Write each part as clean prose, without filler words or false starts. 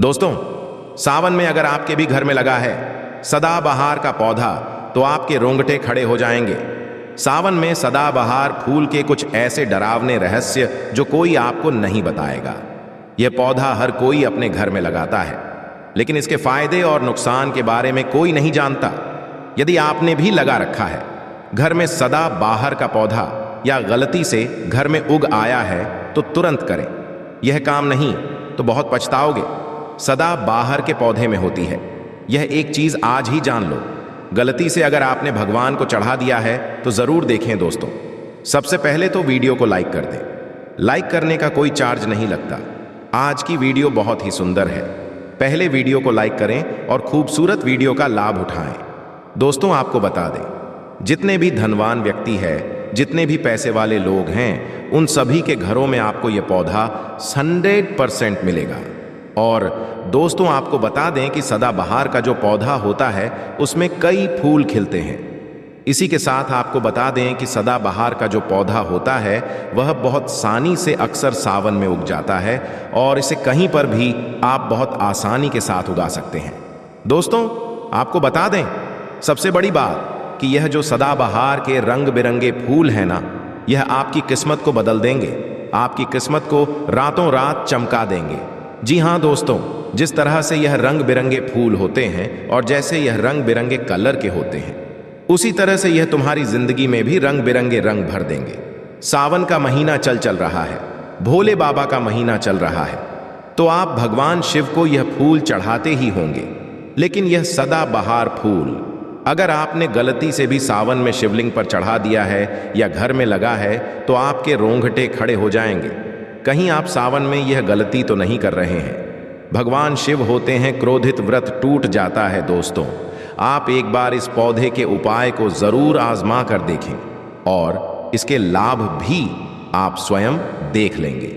दोस्तों, सावन में अगर आपके भी घर में लगा है सदाबहार का पौधा तो आपके रोंगटे खड़े हो जाएंगे। सावन में सदाबहार फूल के कुछ ऐसे डरावने रहस्य जो कोई आपको नहीं बताएगा। यह पौधा हर कोई अपने घर में लगाता है, लेकिन इसके फायदे और नुकसान के बारे में कोई नहीं जानता। यदि आपने भी लगा रखा है घर में सदाबहार का पौधा या गलती से घर में उग आया है तो तुरंत करें। यह काम नहीं तो बहुत पछताओगे। सदाबहार के पौधे में होती है यह एक चीज, आज ही जान लो। गलती से अगर आपने भगवान को चढ़ा दिया है तो जरूर देखें दोस्तों। सबसे पहले तो वीडियो को लाइक कर दें। लाइक करने का कोई चार्ज नहीं लगता। आज की वीडियो बहुत ही सुंदर है। पहले वीडियो को लाइक करें और खूबसूरत वीडियो का लाभ उठाएं। दोस्तों, आपको बता दें, जितने भी धनवान व्यक्ति है, जितने भी पैसे वाले लोग हैं, उन सभी के घरों में आपको यह पौधा 100% मिलेगा। और दोस्तों, आपको बता दें कि सदाबहार का जो पौधा होता है उसमें कई फूल खिलते हैं। इसी के साथ आपको बता दें कि सदाबहार का जो पौधा होता है वह बहुत आसानी से अक्सर सावन में उग जाता है और इसे कहीं पर भी आप बहुत आसानी के साथ उगा सकते हैं। दोस्तों, आपको बता दें सबसे बड़ी बात कि यह जो सदाबहार के रंग बिरंगे फूल हैं ना, यह आपकी किस्मत को बदल देंगे। आपकी किस्मत को रातों रात चमका देंगे। जी हाँ दोस्तों, जिस तरह से यह रंग बिरंगे फूल होते हैं और जैसे यह रंग बिरंगे कलर के होते हैं, उसी तरह से यह तुम्हारी जिंदगी में भी रंग बिरंगे रंग भर देंगे। सावन का महीना चल रहा है, भोले बाबा का महीना चल रहा है, तो आप भगवान शिव को यह फूल चढ़ाते ही होंगे। लेकिन यह सदाबहार फूल अगर आपने गलती से भी सावन में शिवलिंग पर चढ़ा दिया है या घर में लगा है तो आपके रोंगटे खड़े हो जाएंगे। कहीं आप सावन में यह गलती तो नहीं कर रहे हैं। भगवान शिव होते हैं क्रोधित, व्रत टूट जाता है। दोस्तों, आप एक बार इस पौधे के उपाय को जरूर आजमा कर देखें और इसके लाभ भी आप स्वयं देख लेंगे।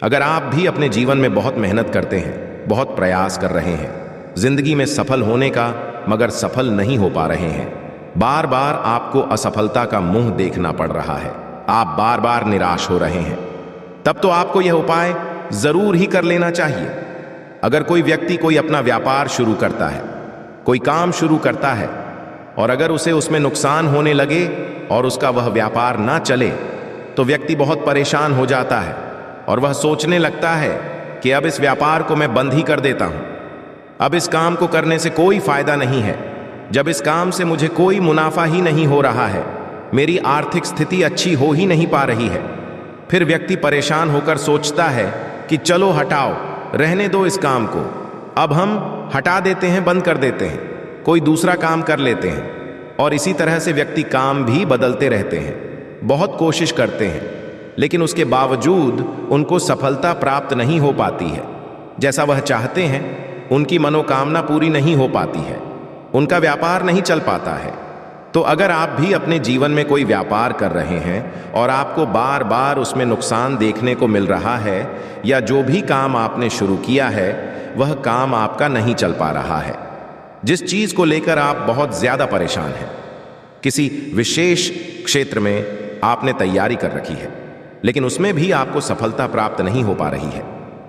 अगर आप भी अपने जीवन में बहुत मेहनत करते हैं, बहुत प्रयास कर रहे हैं जिंदगी में सफल होने का, मगर सफल नहीं हो पा रहे हैं, बार बार आपको असफलता का मुंह देखना पड़ रहा है, आप बार बार निराश हो रहे हैं, तब तो आपको यह उपाय जरूर ही कर लेना चाहिए। अगर कोई व्यक्ति कोई अपना व्यापार शुरू करता है, कोई काम शुरू करता है और अगर उसे उसमें नुकसान होने लगे और उसका वह व्यापार ना चले तो व्यक्ति बहुत परेशान हो जाता है और वह सोचने लगता है कि अब इस व्यापार को मैं बंद ही कर देता हूं। अब इस काम को करने से कोई फायदा नहीं है। जब इस काम से मुझे कोई मुनाफा ही नहीं हो रहा है, मेरी आर्थिक स्थिति अच्छी हो ही नहीं पा रही है, फिर व्यक्ति परेशान होकर सोचता है कि चलो हटाओ, रहने दो इस काम को, अब हम हटा देते हैं, बंद कर देते हैं, कोई दूसरा काम कर लेते हैं। और इसी तरह से व्यक्ति काम भी बदलते रहते हैं, बहुत कोशिश करते हैं, लेकिन उसके बावजूद उनको सफलता प्राप्त नहीं हो पाती है। जैसा वह चाहते हैं उनकी मनोकामना पूरी नहीं हो पाती है, उनका व्यापार नहीं चल पाता है। तो अगर आप भी अपने जीवन में कोई व्यापार कर रहे हैं और आपको बार बार उसमें नुकसान देखने को मिल रहा है, या जो भी काम आपने शुरू किया है वह काम आपका नहीं चल पा रहा है, जिस चीज को लेकर आप बहुत ज्यादा परेशान हैं, किसी विशेष क्षेत्र में आपने तैयारी कर रखी है लेकिन उसमें भी आपको सफलता प्राप्त नहीं हो पा रही है,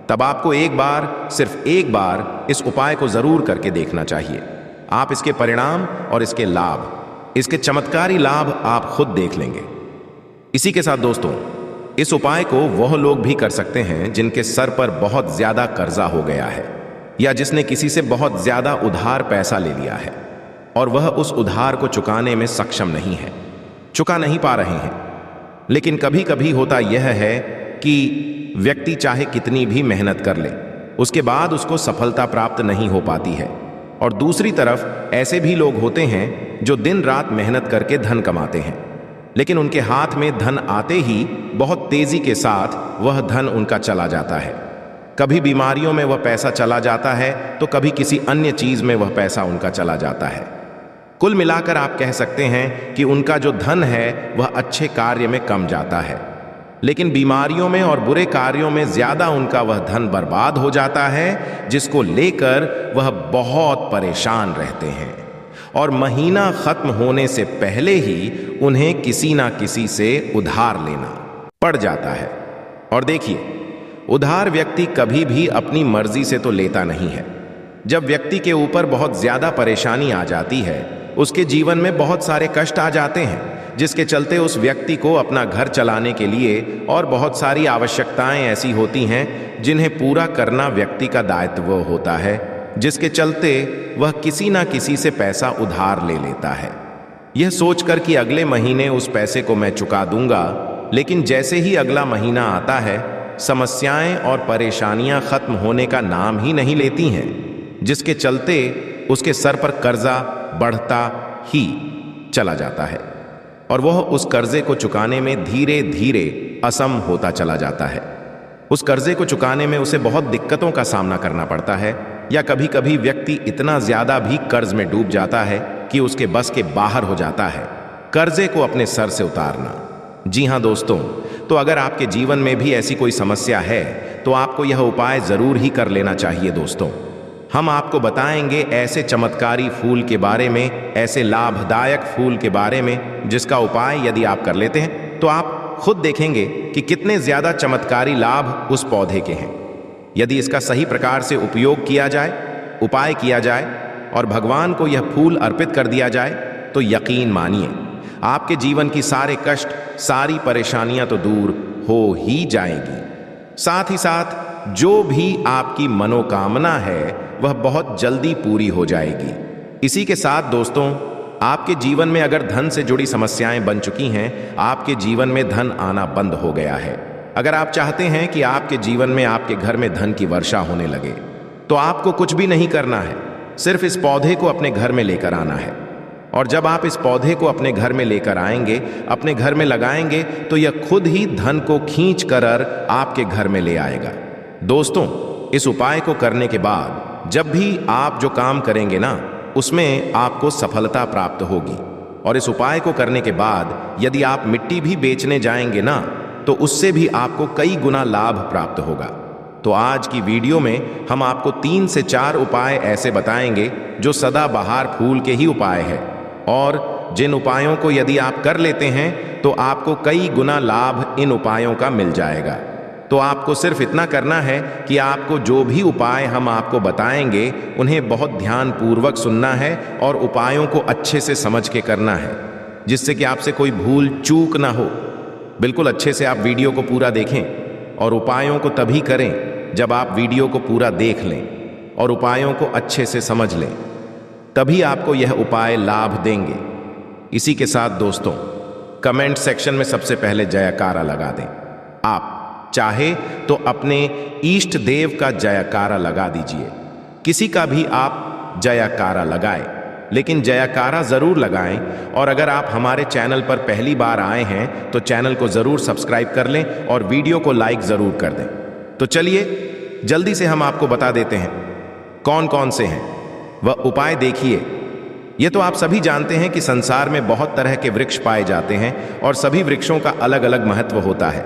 तब आपको एक बार, सिर्फ एक बार इस उपाय को जरूर करके देखना चाहिए। आप इसके परिणाम और इसके लाभ, इसके चमत्कारी लाभ आप खुद देख लेंगे। इसी के साथ दोस्तों, इस उपाय को वह लोग भी कर सकते हैं जिनके सर पर बहुत ज्यादा कर्जा हो गया है या जिसने किसी से बहुत ज्यादा उधार पैसा ले लिया है और वह उस उधार को चुकाने में सक्षम नहीं है, चुका नहीं पा रहे हैं। लेकिन कभी कभी होता यह है कि व्यक्ति चाहे कितनी भी मेहनत कर ले, उसके बाद उसको सफलता प्राप्त नहीं हो पाती है। और दूसरी तरफ ऐसे भी लोग होते हैं जो दिन रात मेहनत करके धन कमाते हैं, लेकिन उनके हाथ में धन आते ही बहुत तेजी के साथ वह धन उनका चला जाता है। कभी बीमारियों में वह पैसा चला जाता है तो कभी किसी अन्य चीज में वह पैसा उनका चला जाता है। कुल मिलाकर आप कह सकते हैं कि उनका जो धन है वह अच्छे कार्य में कम जाता है, लेकिन बीमारियों में और बुरे कार्यों में ज्यादा उनका वह धन बर्बाद हो जाता है, जिसको लेकर वह बहुत परेशान रहते हैं और महीना खत्म होने से पहले ही उन्हें किसी ना किसी से उधार लेना पड़ जाता है। और देखिए, उधार व्यक्ति कभी भी अपनी मर्जी से तो लेता नहीं है। जब व्यक्ति के ऊपर बहुत ज्यादा परेशानी आ जाती है, उसके जीवन में बहुत सारे कष्ट आ जाते हैं, जिसके चलते उस व्यक्ति को अपना घर चलाने के लिए और बहुत सारी आवश्यकताएं ऐसी होती हैं जिन्हें पूरा करना व्यक्ति का दायित्व होता है, जिसके चलते वह किसी ना किसी से पैसा उधार ले लेता है, यह सोचकर कि अगले महीने उस पैसे को मैं चुका दूंगा। लेकिन जैसे ही अगला महीना आता है, समस्याएं और परेशानियां खत्म होने का नाम ही नहीं लेती हैं, जिसके चलते उसके सर पर कर्जा बढ़ता ही चला जाता है और वह उस कर्जे को चुकाने में धीरे धीरे असम होता चला जाता है। उस कर्जे को चुकाने में उसे बहुत दिक्कतों का सामना करना पड़ता है, या कभी कभी व्यक्ति इतना ज्यादा भी कर्ज में डूब जाता है कि उसके बस के बाहर हो जाता है कर्जे को अपने सर से उतारना। जी हाँ दोस्तों, तो अगर आपके जीवन में भी ऐसी कोई समस्या है तो आपको यह उपाय जरूर ही कर लेना चाहिए दोस्तों। हम आपको बताएंगे ऐसे चमत्कारी फूल के बारे में, ऐसे लाभदायक फूल के बारे में जिसका उपाय यदि आप कर लेते हैं तो आप खुद देखेंगे कि कितने ज्यादा चमत्कारी लाभ उस पौधे के हैं। यदि इसका सही प्रकार से उपयोग किया जाए, उपाय किया जाए और भगवान को यह फूल अर्पित कर दिया जाए तो यकीन मानिए आपके जीवन की सारे कष्ट, सारी परेशानियां तो दूर हो ही जाएंगी। साथ ही साथ जो भी आपकी मनोकामना है वह बहुत जल्दी पूरी हो जाएगी। इसी के साथ दोस्तों, आपके जीवन में अगर धन से जुड़ी समस्याएं बन चुकी हैं, आपके जीवन में धन आना बंद हो गया है, अगर आप चाहते हैं कि आपके जीवन में, आपके घर में धन की वर्षा होने लगे, तो आपको कुछ भी नहीं करना है, सिर्फ इस पौधे को अपने घर में लेकर आना है। और जब आप इस पौधे को अपने घर में लेकर आएंगे, अपने घर में लगाएंगे, तो यह खुद ही धन को खींच कर आपके घर में ले आएगा। दोस्तों, इस उपाय को करने के बाद जब भी आप जो काम करेंगे ना, उसमें आपको सफलता प्राप्त होगी। और इस उपाय को करने के बाद यदि आप मिट्टी भी बेचने जाएंगे ना, तो उससे भी आपको कई गुना लाभ प्राप्त होगा। तो आज की वीडियो में हम आपको 3 से 4 उपाय ऐसे बताएंगे जो सदाबहार फूल के ही उपाय है, और जिन उपायों को यदि आप कर लेते हैं तो आपको कई गुना लाभ इन उपायों का मिल जाएगा। तो आपको सिर्फ इतना करना है कि आपको जो भी उपाय हम आपको बताएंगे उन्हें बहुत ध्यानपूर्वक सुनना है और उपायों को अच्छे से समझ के करना है, जिससे कि आपसे कोई भूल चूक ना हो। बिल्कुल अच्छे से आप वीडियो को पूरा देखें और उपायों को तभी करें जब आप वीडियो को पूरा देख लें और उपायों को अच्छे से समझ लें, तभी आपको यह उपाय लाभ देंगे। इसी के साथ दोस्तों, कमेंट सेक्शन में सबसे पहले जयकारा लगा दें। आप चाहे तो अपने इष्ट देव का जयकारा लगा दीजिए, किसी का भी आप जयकारा लगाएं, लेकिन जयकारा जरूर लगाएं। और अगर आप हमारे चैनल पर पहली बार आए हैं तो चैनल को जरूर सब्सक्राइब कर लें और वीडियो को लाइक जरूर कर दें। तो चलिए जल्दी से हम आपको बता देते हैं कौन कौन से हैं वह उपाय। देखिए, ये तो आप सभी जानते हैं कि संसार में बहुत तरह के वृक्ष पाए जाते हैं और सभी वृक्षों का अलग अलग महत्व होता है।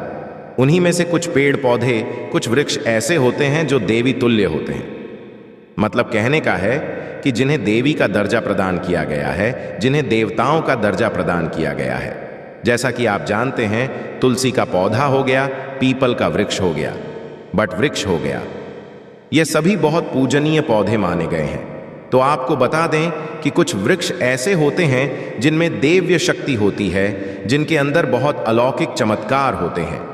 उन्हीं में से कुछ पेड़ पौधे, कुछ वृक्ष ऐसे होते हैं जो देवी तुल्य होते हैं। मतलब कहने का है कि जिन्हें देवी का दर्जा प्रदान किया गया है, जिन्हें देवताओं का दर्जा प्रदान किया गया है। जैसा कि आप जानते हैं, तुलसी का पौधा हो गया, पीपल का वृक्ष हो गया, बट वृक्ष हो गया, ये सभी बहुत पूजनीय पौधे माने गए हैं। तो आपको बता दें कि कुछ वृक्ष ऐसे होते हैं जिनमें देव्य शक्ति होती है, जिनके अंदर बहुत अलौकिक चमत्कार होते हैं।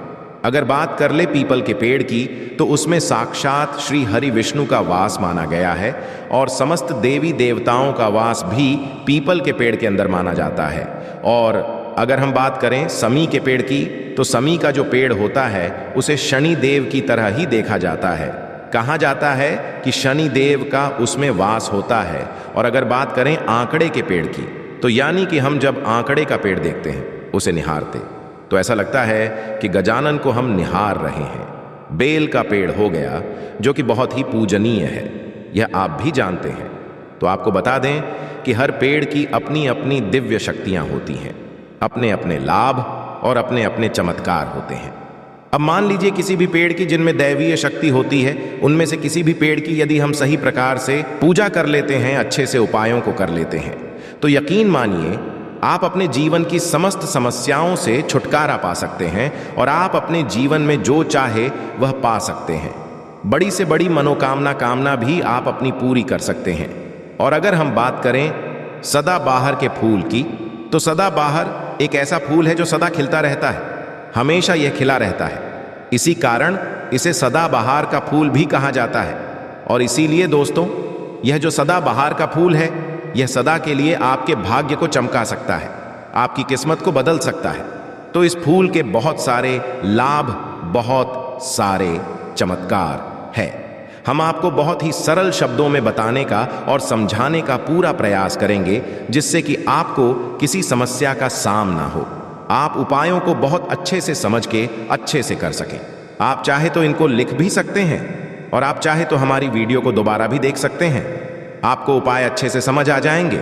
अगर बात कर ले पीपल के पेड़ की, तो उसमें साक्षात श्री हरि विष्णु का वास माना गया है और समस्त देवी देवताओं का वास भी पीपल के पेड़ के अंदर माना जाता है। और अगर हम बात करें समी के पेड़ की, तो समी का जो पेड़ होता है उसे शनि देव की तरह ही देखा जाता है। कहा जाता है कि शनि देव का उसमें वास होता है। और अगर बात करें आंकड़े के पेड़ की, तो यानी कि हम जब आंकड़े का पेड़ देखते हैं, उसे निहारते, तो ऐसा लगता है कि गजानन को हम निहार रहे हैं। बेल का पेड़ हो गया, जो कि बहुत ही पूजनीय है, यह आप भी जानते हैं। तो आपको बता दें कि हर पेड़ की अपनी अपनी दिव्य शक्तियां होती हैं, अपने अपने लाभ और अपने अपने चमत्कार होते हैं। अब मान लीजिए किसी भी पेड़ की जिनमें दैवीय शक्ति होती है, उनमें से किसी भी पेड़ की यदि हम सही प्रकार से पूजा कर लेते हैं, अच्छे से उपायों को कर लेते हैं, तो यकीन मानिए आप अपने जीवन की समस्त समस्याओं से छुटकारा पा सकते हैं और आप अपने जीवन में जो चाहे वह पा सकते हैं। बड़ी से बड़ी मनोकामना भी आप अपनी पूरी कर सकते हैं। और अगर हम बात करें सदाबहार के फूल की, तो सदाबहार एक ऐसा फूल है जो सदा खिलता रहता है, हमेशा यह खिला रहता है। इसी कारण इसे सदाबहार का फूल भी कहा जाता है। और इसीलिए दोस्तों, यह जो सदाबहार का फूल है, यह सदा के लिए आपके भाग्य को चमका सकता है, आपकी किस्मत को बदल सकता है। तो इस फूल के बहुत सारे लाभ, बहुत सारे चमत्कार है। हम आपको बहुत ही सरल शब्दों में बताने का और समझाने का पूरा प्रयास करेंगे, जिससे कि आपको किसी समस्या का सामना हो, आप उपायों को बहुत अच्छे से समझ के अच्छे से कर सकें। आप चाहे तो इनको लिख भी सकते हैं और आप चाहे तो हमारी वीडियो को दोबारा भी देख सकते हैं, आपको उपाय अच्छे से समझ आ जाएंगे।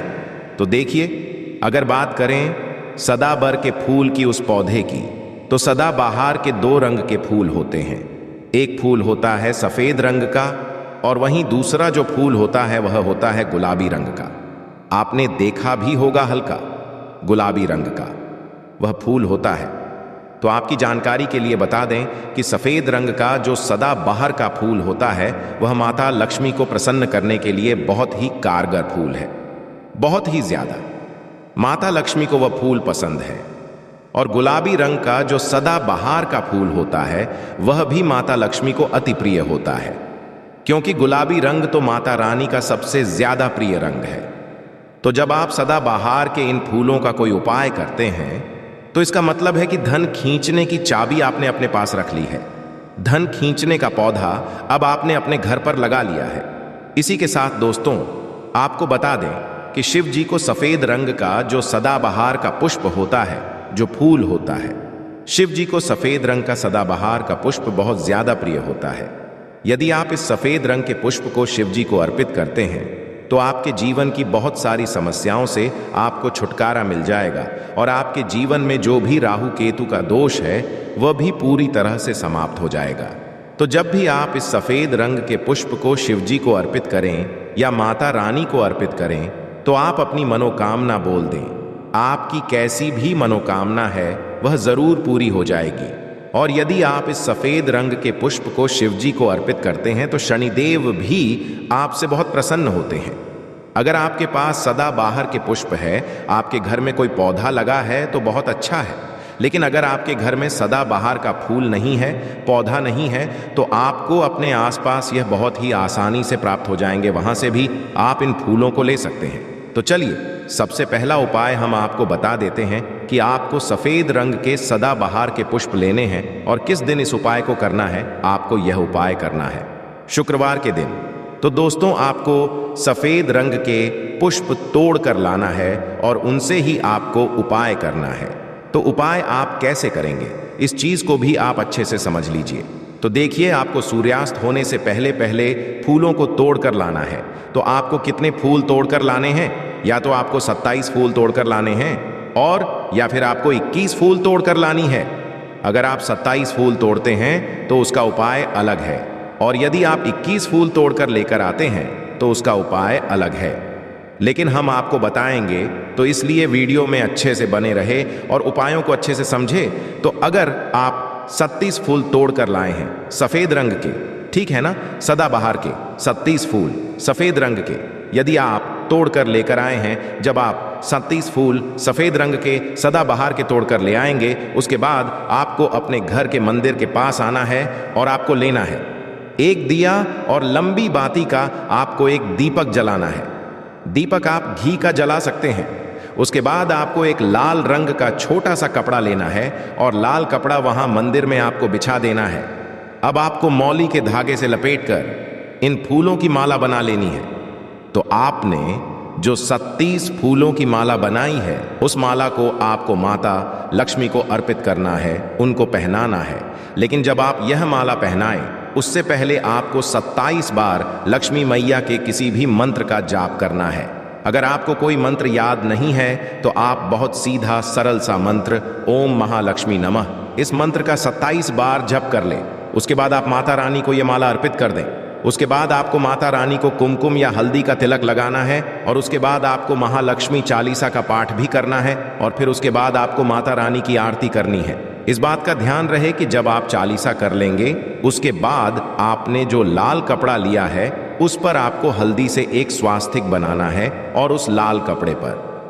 तो देखिए, अगर बात करें सदाबर के फूल की, उस पौधे की, तो सदाबहार के 2 रंग के फूल होते हैं। एक फूल होता है सफेद रंग का और वहीं दूसरा जो फूल होता है वह होता है गुलाबी रंग का। आपने देखा भी होगा हल्का गुलाबी रंग का वह फूल होता है। तो आपकी जानकारी के लिए बता दें कि सफेद रंग का जो सदाबहार का फूल होता है वह माता लक्ष्मी को प्रसन्न करने के लिए बहुत ही कारगर फूल है, बहुत ही ज्यादा माता लक्ष्मी को वह फूल पसंद है। और गुलाबी रंग का जो सदाबहार का फूल होता है वह भी माता लक्ष्मी को अति प्रिय होता है, क्योंकि गुलाबी रंग तो माता रानी का सबसे ज्यादा प्रिय रंग है। तो जब आप सदाबहार के इन फूलों का कोई उपाय करते हैं तो इसका मतलब है कि धन खींचने की चाबी आपने अपने पास रख ली है। धन खींचने का पौधा अब आपने अपने घर पर लगा लिया है। इसी के साथ दोस्तों, आपको बता दें कि शिव जी को सफेद रंग का जो सदाबहार का पुष्प होता है, जो फूल होता है, शिव जी को सफेद रंग का सदाबहार का पुष्प बहुत ज्यादा प्रिय होता है। यदि आप इस सफेद रंग के पुष्प को शिव जी को अर्पित करते हैं तो आपके जीवन की बहुत सारी समस्याओं से आपको छुटकारा मिल जाएगा और आपके जीवन में जो भी राहु केतु का दोष है वह भी पूरी तरह से समाप्त हो जाएगा। तो जब भी आप इस सफेद रंग के पुष्प को शिव जी को अर्पित करें या माता रानी को अर्पित करें तो आप अपनी मनोकामना बोल दें। आपकी कैसी भी मनोकामना है वह जरूर पूरी हो जाएगी। और यदि आप इस सफेद रंग के पुष्प को शिव जी को अर्पित करते हैं तो शनिदेव भी आपसे बहुत प्रसन्न होते हैं। अगर आपके पास सदाबहार के पुष्प है, आपके घर में कोई पौधा लगा है तो बहुत अच्छा है, लेकिन अगर आपके घर में सदाबहार का फूल नहीं है, पौधा नहीं है, तो आपको अपने आसपास यह बहुत ही आसानी से प्राप्त हो जाएंगे। वहां से भी आप इन फूलों को ले सकते हैं। तो चलिए, सबसे पहला उपाय हम आपको बता देते हैं कि आपको सफेद रंग के सदाबहार के पुष्प लेने हैं और किस दिन इस उपाय को करना है। आपको यह उपाय करना है शुक्रवार के दिन। तो दोस्तों, आपको सफेद रंग के पुष्प तोड़ कर लाना है और उनसे ही आपको उपाय करना है। तो उपाय आप कैसे करेंगे, इस चीज को भी आप अच्छे से समझ लीजिए। तो देखिए, आपको सूर्यास्त होने से पहले पहले फूलों को तोड़ कर लाना है। तो आपको कितने फूल तोड़कर लाने हैं? या तो आपको 27 फूल तोड़कर लाने हैं और या फिर आपको 21 फूल तोड़कर लानी है। अगर आप 27 फूल तोड़ते हैं तो उसका उपाय अलग है, और यदि आप 21 फूल तोड़कर लेकर आते हैं तो उसका उपाय अलग है। लेकिन हम आपको बताएंगे, तो इसलिए वीडियो में अच्छे से बने रहे और उपायों को अच्छे से समझे। तो अगर आप 37 फूल तोड़कर लाए हैं सफेद रंग के, ठीक है ना, सदाबहार के 37 फूल सफेद रंग के यदि आप तोड़कर लेकर आए हैं, जब आप 37 फूल सफेद रंग के सदाबहार के तोड़कर ले आएंगे, उसके बाद आपको अपने घर के मंदिर के पास आना है और आपको लेना है एक दिया और लंबी बाती का आपको एक दीपक जलाना है। दीपक आप घी का जला सकते हैं। उसके बाद आपको एक लाल रंग का छोटा सा कपड़ा लेना है और लाल कपड़ा वहां मंदिर में आपको बिछा देना है। अब आपको मौली के धागे से लपेटकर इन फूलों की माला बना लेनी है। तो आपने जो 37 फूलों की माला बनाई है, उस माला को आपको माता लक्ष्मी को अर्पित करना है, उनको पहनाना है। लेकिन जब आप यह माला पहनाएं, उससे पहले आपको 27 बार लक्ष्मी मैया के किसी भी मंत्र का जाप करना है। अगर आपको कोई मंत्र याद नहीं है तो आप बहुत सीधा सरल सा मंत्र ओम महालक्ष्मी नमः, इस मंत्र का 27 बार जप कर लें। उसके बाद आप माता रानी को यह माला अर्पित कर दें। उसके बाद आपको माता रानी को कुमकुम या हल्दी का तिलक लगाना है और उसके बाद आपको महालक्ष्मी चालीसा का पाठ भी करना है और फिर उसके बाद आपको माता रानी की आरती करनी है। इस बात का ध्यान रहे कि जब आप चालीसा कर लेंगे उसके बाद आपने जो लाल कपड़ा लिया है उस पर आपको हल्दी से एक स्वास्तिक बनाना है और उस लाल कपड़े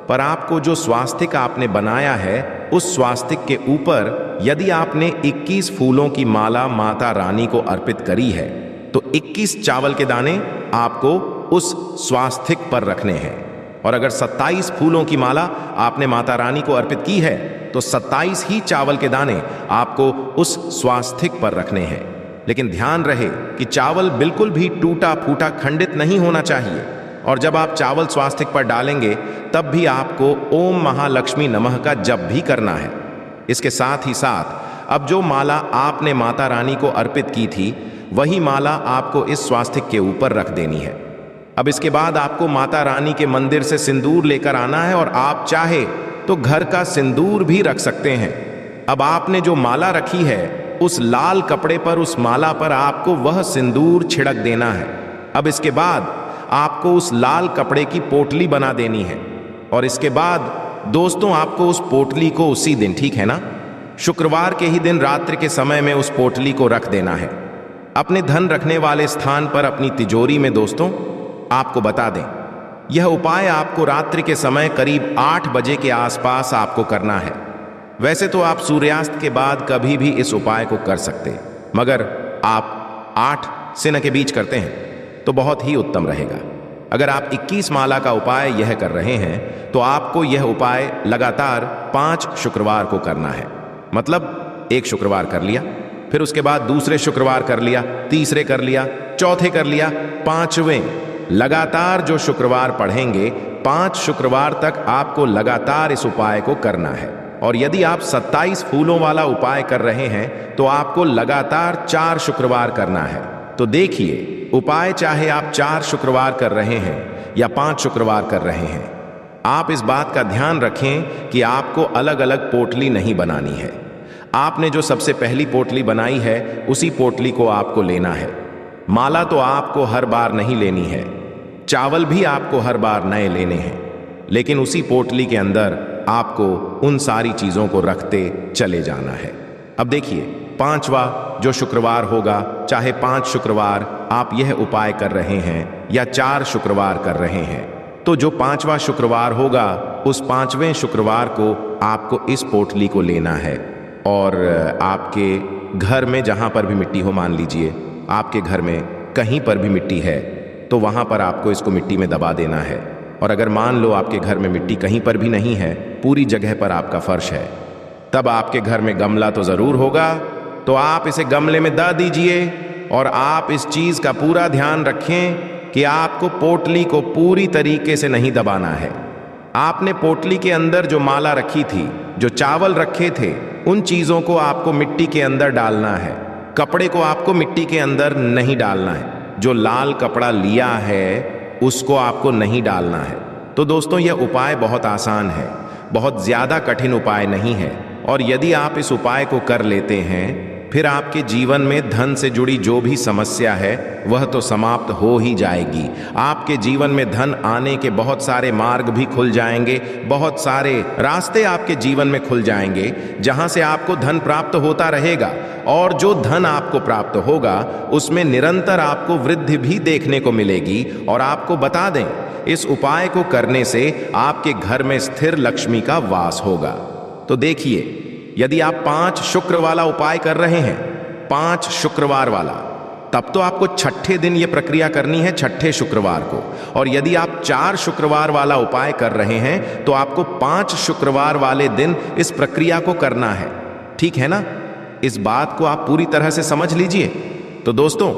पर आपको जो स्वास्तिक आपने बनाया है उस स्वास्तिक के ऊपर यदि आपने 21 फूलों की माला माता रानी को अर्पित करी है तो 21 चावल के दाने आपको उस स्वास्तिक पर रखने हैं। और अगर 27 फूलों की माला आपने माता रानी को अर्पित की है तो 27 ही चावल के दाने आपको उस स्वास्तिक पर रखने हैं। लेकिन ध्यान रहे कि चावल बिल्कुल भी टूटा फूटा खंडित नहीं होना चाहिए। और जब आप चावल स्वास्तिक पर डालेंगे तब भी आपको ओम महालक्ष्मी नमः का जप भी करना है। इसके साथ ही साथ अब जो माला आपने माता रानी को अर्पित की थी वही माला आपको इस स्वास्तिक के ऊपर रख देनी है। अब इसके बाद आपको माता रानी के मंदिर से सिंदूर लेकर आना है और आप चाहे तो घर का सिंदूर भी रख सकते हैं। अब आपने जो माला रखी है उस लाल कपड़े पर उस माला पर आपको वह सिंदूर छिड़क देना है। अब इसके बाद आपको उस लाल कपड़े की पोटली बना देनी है और इसके बाद दोस्तों आपको उस पोटली को उसी दिन, ठीक है ना, शुक्रवार के ही दिन रात्रि के समय में उस पोटली को रख देना है अपने धन रखने वाले स्थान पर अपनी तिजोरी में। दोस्तों आपको बता दें यह उपाय आपको रात्रि के समय करीब 8 बजे के आसपास आपको करना है। वैसे तो आप सूर्यास्त के बाद कभी भी इस उपाय को कर सकते, मगर आप 8 से 9 के बीच करते हैं तो बहुत ही उत्तम रहेगा। अगर आप 21 माला का उपाय यह कर रहे हैं तो आपको यह उपाय लगातार 5 शुक्रवार को करना है। मतलब एक शुक्रवार कर लिया, फिर उसके बाद दूसरे शुक्रवार कर लिया, तीसरे कर लिया, चौथे कर लिया, 5वें लगातार जो शुक्रवार पढ़ेंगे 5 शुक्रवार तक आपको लगातार इस उपाय को करना है। और यदि आप 27 फूलों वाला उपाय कर रहे हैं तो आपको लगातार 4 शुक्रवार करना है। तो देखिए उपाय चाहे आप 4 शुक्रवार कर रहे हैं या 5 शुक्रवार कर रहे हैं, आप इस बात का ध्यान रखें कि आपको अलग अलग पोटली नहीं बनानी है। आपने जो सबसे पहली पोटली बनाई है उसी पोटली को आपको लेना है। माला तो आपको हर बार नहीं लेनी है, चावल भी आपको हर बार नए लेने हैं, लेकिन उसी पोटली के अंदर आपको उन सारी चीजों को रखते चले जाना है। अब देखिए 5वां जो शुक्रवार होगा, चाहे 5 शुक्रवार आप यह उपाय कर रहे हैं या 4 शुक्रवार कर रहे हैं, तो जो 5वां शुक्रवार होगा उस 5वें शुक्रवार को आपको इस पोटली को लेना है और आपके घर में जहां पर भी मिट्टी हो, मान लीजिए आपके घर में कहीं पर भी मिट्टी है तो वहां पर आपको इसको मिट्टी में दबा देना है। और अगर मान लो आपके घर में मिट्टी कहीं पर भी नहीं है, पूरी जगह पर आपका फर्श है, तब आपके घर में गमला तो जरूर होगा, तो आप इसे गमले में डाल दीजिए। और आप इस चीज का पूरा ध्यान रखें कि आपको पोटली को पूरी तरीके से नहीं दबाना है। आपने पोटली के अंदर जो माला रखी थी, जो चावल रखे थे, उन चीजों को आपको मिट्टी के अंदर डालना है। कपड़े को आपको मिट्टी के अंदर नहीं डालना है। जो लाल कपड़ा लिया है उसको आपको नहीं डालना है। तो दोस्तों यह उपाय बहुत आसान है, बहुत ज्यादा कठिन उपाय नहीं है। और यदि आप इस उपाय को कर लेते हैं फिर आपके जीवन में धन से जुड़ी जो भी समस्या है वह तो समाप्त हो ही जाएगी। आपके जीवन में धन आने के बहुत सारे मार्ग भी खुल जाएंगे, बहुत सारे रास्ते आपके जीवन में खुल जाएंगे जहां से आपको धन प्राप्त होता रहेगा। और जो धन आपको प्राप्त होगा उसमें निरंतर आपको वृद्धि भी देखने को मिलेगी। और आपको बता दें इस उपाय को करने से आपके घर में स्थिर लक्ष्मी का वास होगा। तो देखिए यदि आप 5 शुक्र वाला उपाय कर रहे हैं, 5 शुक्रवार वाला, तब तो आपको 6ठे दिन ये प्रक्रिया करनी है, 6ठे शुक्रवार को। और यदि आप 4 शुक्रवार वाला उपाय कर रहे हैं तो आपको 5 शुक्रवार वाले दिन इस प्रक्रिया को करना है, ठीक है ना। इस बात को आप पूरी तरह से समझ लीजिए। तो दोस्तों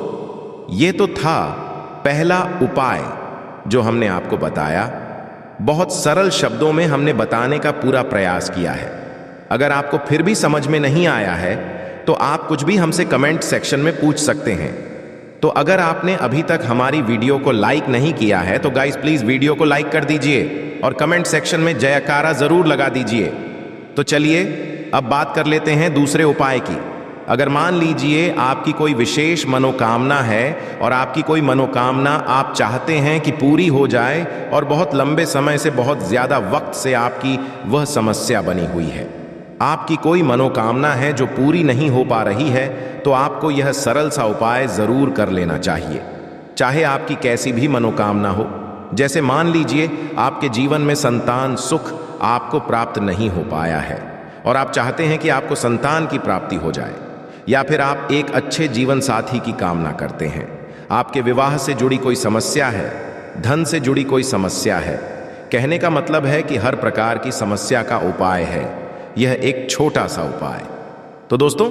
ये तो था पहला उपाय जो हमने आपको बताया। बहुत सरल शब्दों में हमने बताने का पूरा प्रयास किया है। अगर आपको फिर भी समझ में नहीं आया है तो आप कुछ भी हमसे कमेंट सेक्शन में पूछ सकते हैं। तो अगर आपने अभी तक हमारी वीडियो को लाइक नहीं किया है तो गाइस प्लीज वीडियो को लाइक कर दीजिए और कमेंट सेक्शन में जयकारा जरूर लगा दीजिए। तो चलिए अब बात कर लेते हैं दूसरे उपाय की। अगर मान लीजिए आपकी कोई विशेष मनोकामना है और आपकी कोई मनोकामना आप चाहते हैं कि पूरी हो जाए और बहुत लंबे समय से, बहुत ज़्यादा वक्त से आपकी वह समस्या बनी हुई है, आपकी कोई मनोकामना है जो पूरी नहीं हो पा रही है, तो आपको यह सरल सा उपाय ज़रूर कर लेना चाहिए। चाहे आपकी कैसी भी मनोकामना हो, जैसे मान लीजिए आपके जीवन में संतान सुख आपको प्राप्त नहीं हो पाया है और आप चाहते हैं कि आपको संतान की प्राप्ति हो जाए, या फिर आप एक अच्छे जीवन साथी की कामना करते हैं, आपके विवाह से जुड़ी कोई समस्या है, धन से जुड़ी कोई समस्या है। कहने का मतलब है कि हर प्रकार की समस्या का उपाय है यह एक छोटा सा उपाय। तो दोस्तों,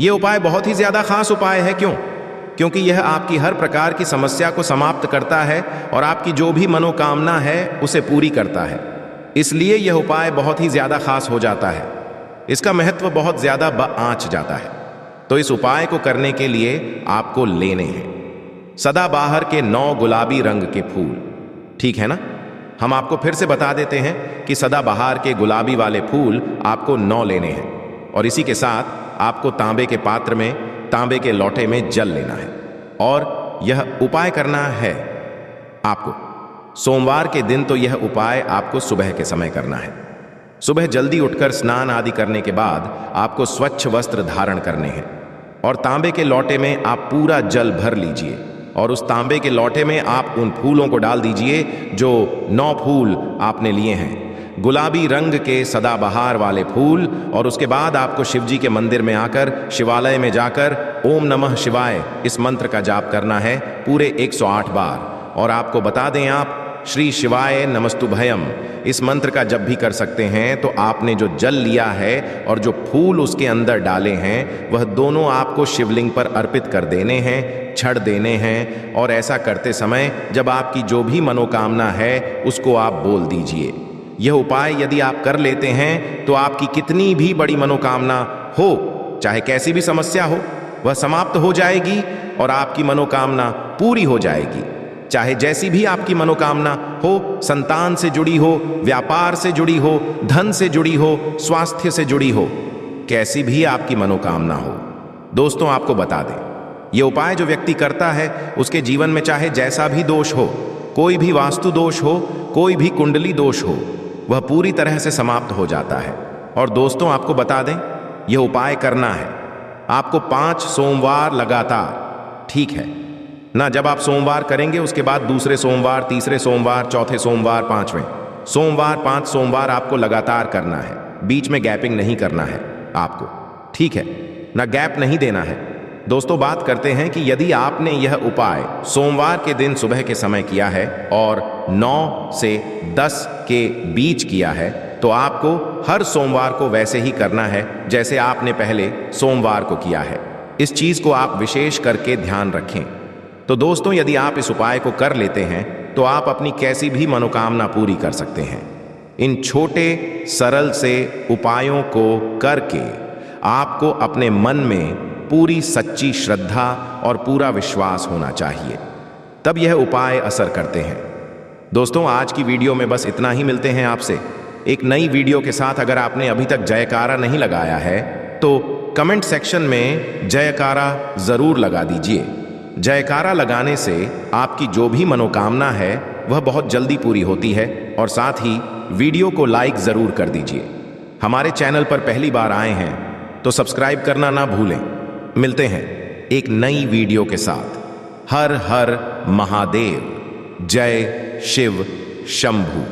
यह उपाय बहुत ही ज्यादा खास उपाय है। क्यों? क्योंकि यह आपकी हर प्रकार की समस्या को समाप्त करता है और आपकी जो भी मनोकामना है उसे पूरी करता है। इसलिए यह उपाय बहुत ही ज्यादा खास हो जाता है, इसका महत्व बहुत ज्यादा आंच जाता है। तो इस उपाय को करने के लिए आपको लेने हैं सदाबहार के 9 गुलाबी रंग के फूल। ठीक है ना? हम आपको फिर से बता देते हैं कि सदाबहार के गुलाबी वाले फूल आपको 9 लेने हैं और इसी के साथ आपको तांबे के पात्र में, तांबे के लोटे में जल लेना है और यह उपाय करना है आपको सोमवार के दिन। तो यह उपाय आपको सुबह के समय करना है। सुबह जल्दी उठकर स्नान आदि करने के बाद आपको स्वच्छ वस्त्र धारण करने हैं और तांबे के लोटे में आप पूरा जल भर लीजिए और उस तांबे के लोटे में आप उन फूलों को डाल दीजिए जो 9 फूल आपने लिए हैं, गुलाबी रंग के सदाबहार वाले फूल। और उसके बाद आपको शिवजी के मंदिर में आकर, शिवालय में जाकर ओम नमः शिवाय इस मंत्र का जाप करना है पूरे 108 बार। और आपको बता दें, आप श्री शिवाय नमस्तुभयम इस मंत्र का जब भी कर सकते हैं तो आपने जो जल लिया है और जो फूल उसके अंदर डाले हैं वह दोनों आपको शिवलिंग पर अर्पित कर देने हैं, छड़ देने हैं। और ऐसा करते समय जब आपकी जो भी मनोकामना है उसको आप बोल दीजिए। यह उपाय यदि आप कर लेते हैं तो आपकी कितनी भी बड़ी मनोकामना हो, चाहे कैसी भी समस्या हो, वह समाप्त हो जाएगी और आपकी मनोकामना पूरी हो जाएगी। चाहे जैसी भी आपकी मनोकामना हो, संतान से जुड़ी हो, व्यापार से जुड़ी हो, धन से जुड़ी हो, स्वास्थ्य से जुड़ी हो, कैसी भी आपकी मनोकामना हो। दोस्तों, आपको बता दें, यह उपाय जो व्यक्ति करता है उसके जीवन में चाहे जैसा भी दोष हो, कोई भी वास्तु दोष हो, कोई भी कुंडली दोष हो, वह पूरी तरह से समाप्त हो जाता है। और दोस्तों, आपको बता दें, यह उपाय करना है आपको 5 सोमवार लगातार। ठीक है ना? जब आप सोमवार करेंगे उसके बाद दूसरे सोमवार, तीसरे सोमवार, चौथे सोमवार, 5वें सोमवार, 5 सोमवार आपको लगातार करना है, बीच में गैपिंग नहीं करना है आपको। ठीक है ना? गैप नहीं देना है। दोस्तों, बात करते हैं कि यदि आपने यह उपाय सोमवार के दिन सुबह के समय किया है और 9 से 10 के बीच किया है, तो आपको हर सोमवार को वैसे ही करना है जैसे आपने पहले सोमवार को किया है। इस चीज को आप विशेष करके ध्यान रखें। तो दोस्तों, यदि आप इस उपाय को कर लेते हैं तो आप अपनी कैसी भी मनोकामना पूरी कर सकते हैं। इन छोटे सरल से उपायों को करके आपको अपने मन में पूरी सच्ची श्रद्धा और पूरा विश्वास होना चाहिए, तब यह उपाय असर करते हैं। दोस्तों, आज की वीडियो में बस इतना ही। मिलते हैं आपसे एक नई वीडियो के साथ। अगर आपने अभी तक जयकारा नहीं लगाया है तो कमेंट सेक्शन में जयकारा जरूर लगा दीजिए। जयकारा लगाने से आपकी जो भी मनोकामना है वह बहुत जल्दी पूरी होती है। और साथ ही वीडियो को लाइक जरूर कर दीजिए। हमारे चैनल पर पहली बार आए हैं तो सब्सक्राइब करना ना भूलें। मिलते हैं एक नई वीडियो के साथ। हर हर महादेव। जय शिव शंभू।